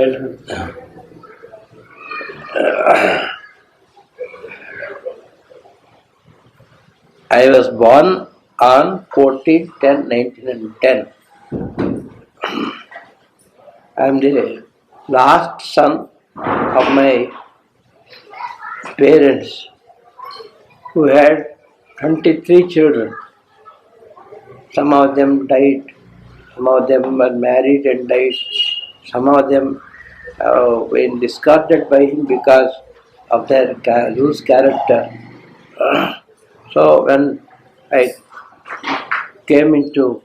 I was born on 14/10/1910. I am the last son of my parents who had 23 children. Some of them died, some of them were married and died, some of them were discarded by him because of their loose character. So when I came into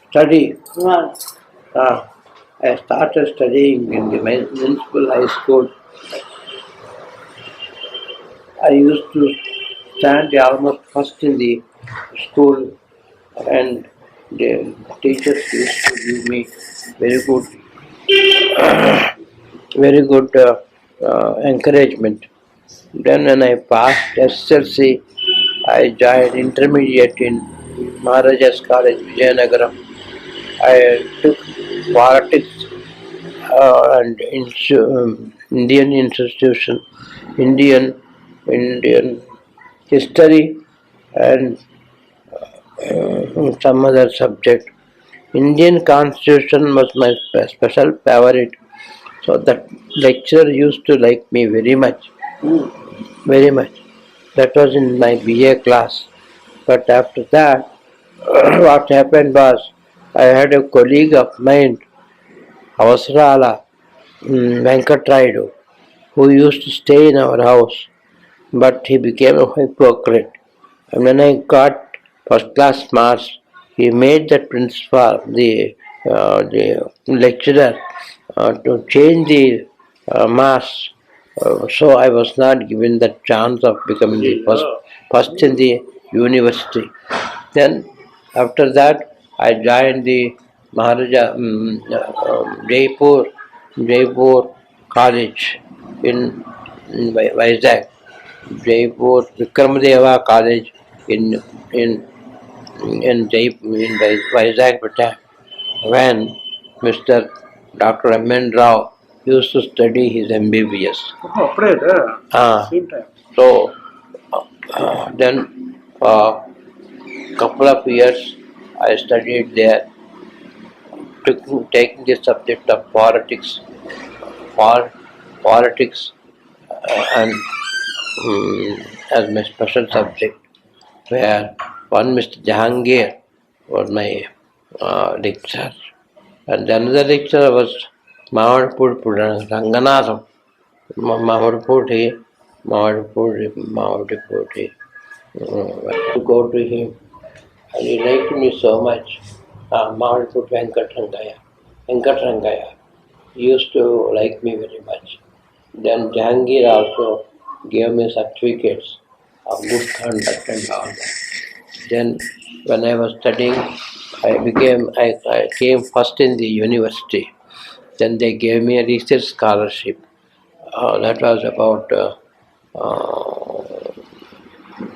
study, I started studying in the municipal high school. I used to stand almost first in the school, and the teachers used to give me very good, encouragement. Then when I passed SLC, I joined intermediate in Maharaja's College, Vijayanagaram. I took politics and Indian institution, Indian history, and some other subject. Indian Constitution was my special favorite, so that lecturer used to like me very much, very much. That was in my BA class. But after that, what happened was, I had a colleague of mine, Avasrala Venkatraidu, who used to stay in our house, but he became a hypocrite. And when I got first class marks, he made the principal, the lecturer, to change the marks. So I was not given the chance of becoming the first in the university. Then after that, I joined the Maharaja Jaipur College in Vizag. Jaipur Vikramadeva College in in in Vizag, when Mr. Dr. M.N. Rao used to study his MBBS. Oh, afraid, same time. So then couple of years I studied there, taking the subject of politics, politics and as my special subject, where one Mr. Jahangir was my lecturer, and another lecturer was Mamadpur Ranganatham. Mamadpur, to go to him, and he liked me so much. Mamadpur Venkatrangaya. He used to like me very much. Then Jahangir also gave me certificates of good conduct and all that. Then when I was studying, I came first in the university. Then they gave me a research scholarship. That was about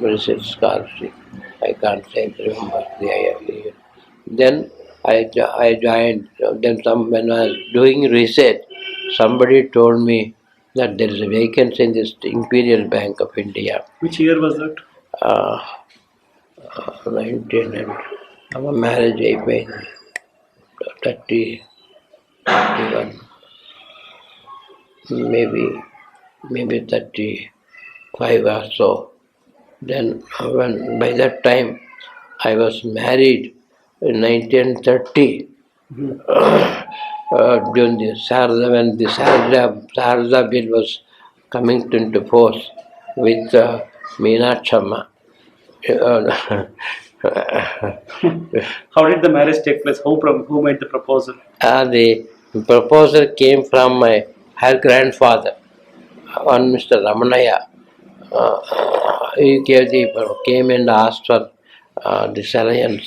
research scholarship. I can't remember the. Then I joined. Then when I was doing research, somebody told me that there is a vacancy in this Imperial Bank of India. Which year was that? 19 and our marriage అయిపోయింది 31, maybe 35 or so. Then by that time I was married in 1930. During the Sarada, when the Sarada bill was coming into force with Meenakshama. How did the marriage take place? Who made the proposal? The proposal came from her grandfather, one Mr. Ramanaya. He came and asked for this alliance.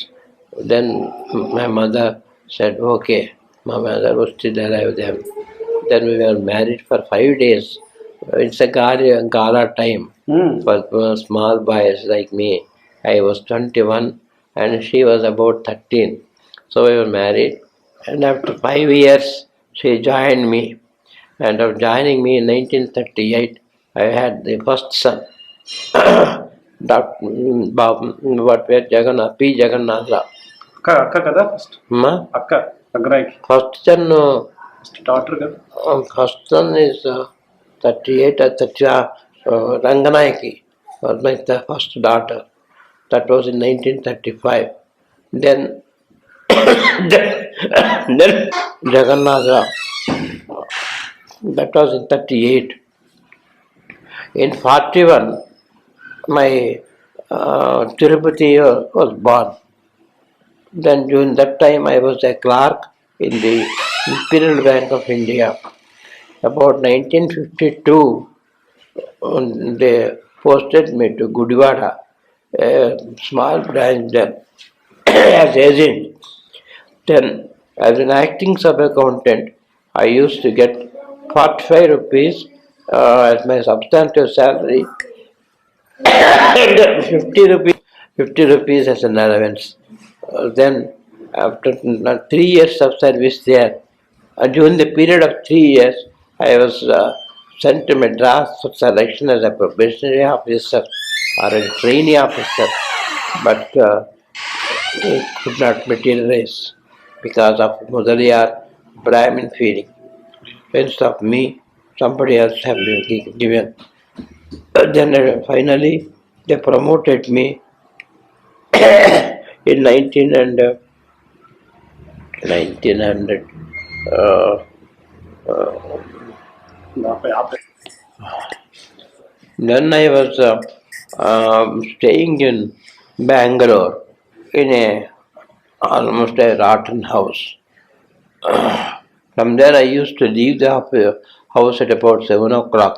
Then my mother said, okay. My mother was still alive then. Then we were married for 5 days. It's a gala time for small boys like me. I was 21 and she was about 13. So we were married And after 5 years, she joined me. And of joining me in 1938, I had the first son. What were Jagannath, P. Jagannath. అక్క కదా first అక్క Ranganayaki First son, first daughter కదా first son is 38 or 30. Ranganayaki was my first daughter. That was in 1935. Then, then Jagannatha, that was in 38. In 41, my Tirupati was born. Then during that time I was a clerk in the Imperial Bank of India. About 1952, they posted me to Gudivada, a small branch there, as agent. Then, as an acting sub-accountant, I used to get 45 rupees as my substantive salary and 50 rupees as an allowance. Then, after 3 years of service there, during the period of 3 years, I was sent to Madras for selection as a probationary officer or a trainee officer, but it could not materialize because of Mudaliyar Brahmin feeling. Instead of me, somebody else have been given. Then finally, they promoted me in 1900. Then I was staying in Bangalore in a almost a rotten house. From there, I used to leave the house at about 7 o'clock,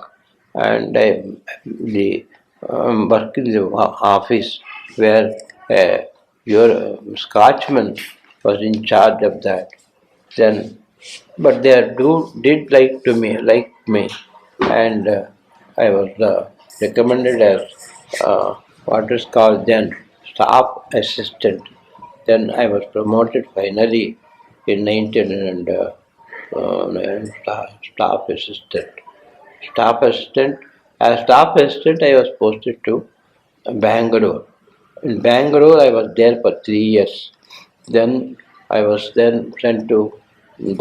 and the work in the office where your Scotchman was in charge of that. Then, but they did like me, and I was recommended as what is called then staff assistant. Then I was promoted finally in 19 and staff assistant. Staff assistant. As staff assistant, I was posted to Bangalore. In Bangalore, I was there for 3 years. Then I was then sent to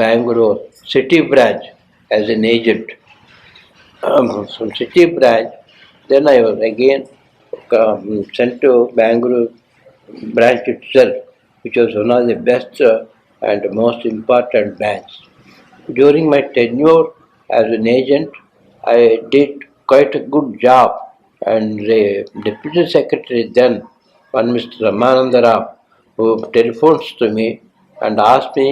Bangalore city branch as an agent. From city branch, then I was again sent to Bangalore branch itself, which was one of the best and most important banks. During my tenure as an agent, I did quite a good job, and the deputy secretary then, one Mr. Ramananda Rao, who telephones to me and asked me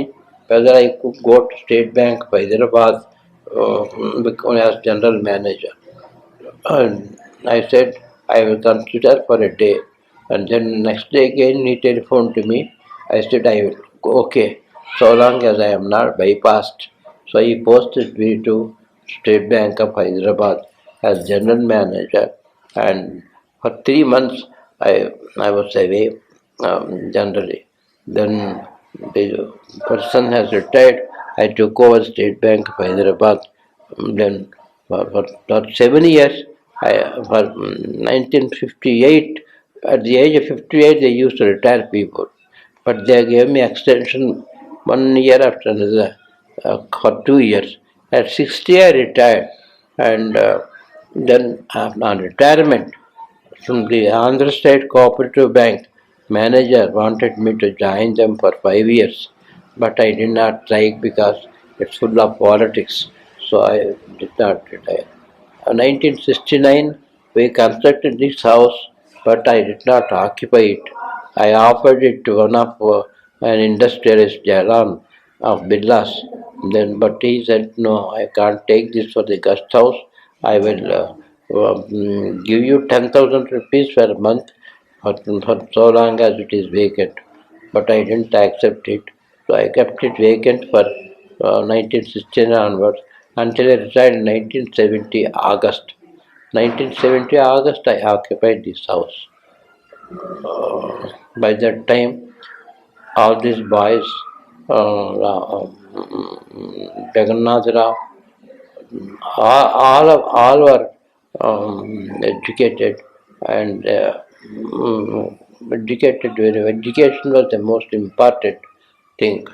whether I could go to State Bank of Hyderabad as general manager. And I said I will consider for a day. And then next day again he telephoned to me. I said I will go, okay, so long as I am not bypassed. So he posted me to State Bank of Hyderabad as general manager. And for 3 months I was away generally. Then the person has retired. I took over State Bank of Hyderabad. Then for 7 years, for 1958, at the age of 58, they used to retire people. But they gave me extension 1 year after another for 2 years. At 60, I retired. And then on retirement, from the Andhra State Cooperative Bank, manager wanted me to join them for 5 years, but I did not like because it's full of politics, so I did not retire. 1969, we constructed this house, but I did not occupy it. I offered it to one of an industrialist, Jalan of Birlas. Then, but he said, "No, I can't take this for the guest house. I will give you 10,000 rupees per month for so long as it is vacant." But I didn't accept it. So I kept it vacant for 1969 onwards until I retired in 1970 August. 1970 August, I occupied this house. By that time, all these boys Jagannath Rao, all were educated and educated very well. Education was the most important thing.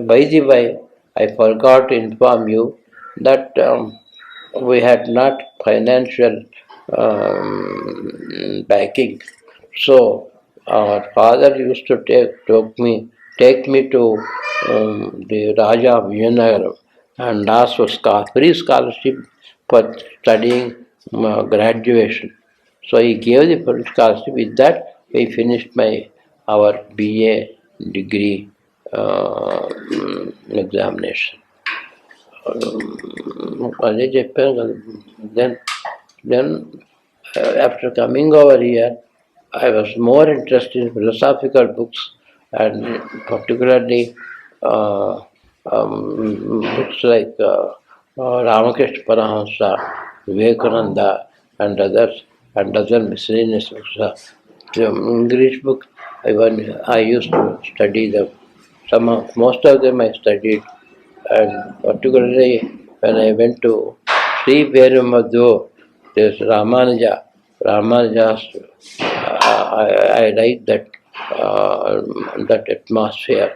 By the way, I forgot to inform you that we had not financial backing. So our father used to take me to the Raja of Vijayanagar and ask for free scholarship for studying graduation. So he gave the full scholarship. With that, we finished our BA degree examination. అదే చెప్పాను కదా then after coming over here I was more interested in philosophical books and particularly uh, books like Ramakrishna Paramahansa, Vivekananda and others and other miscellaneous books. The English books I used to study them. Most of them I studied, and particularly when I went to Sri Perumbadur, there's Ramanuja's, I like that atmosphere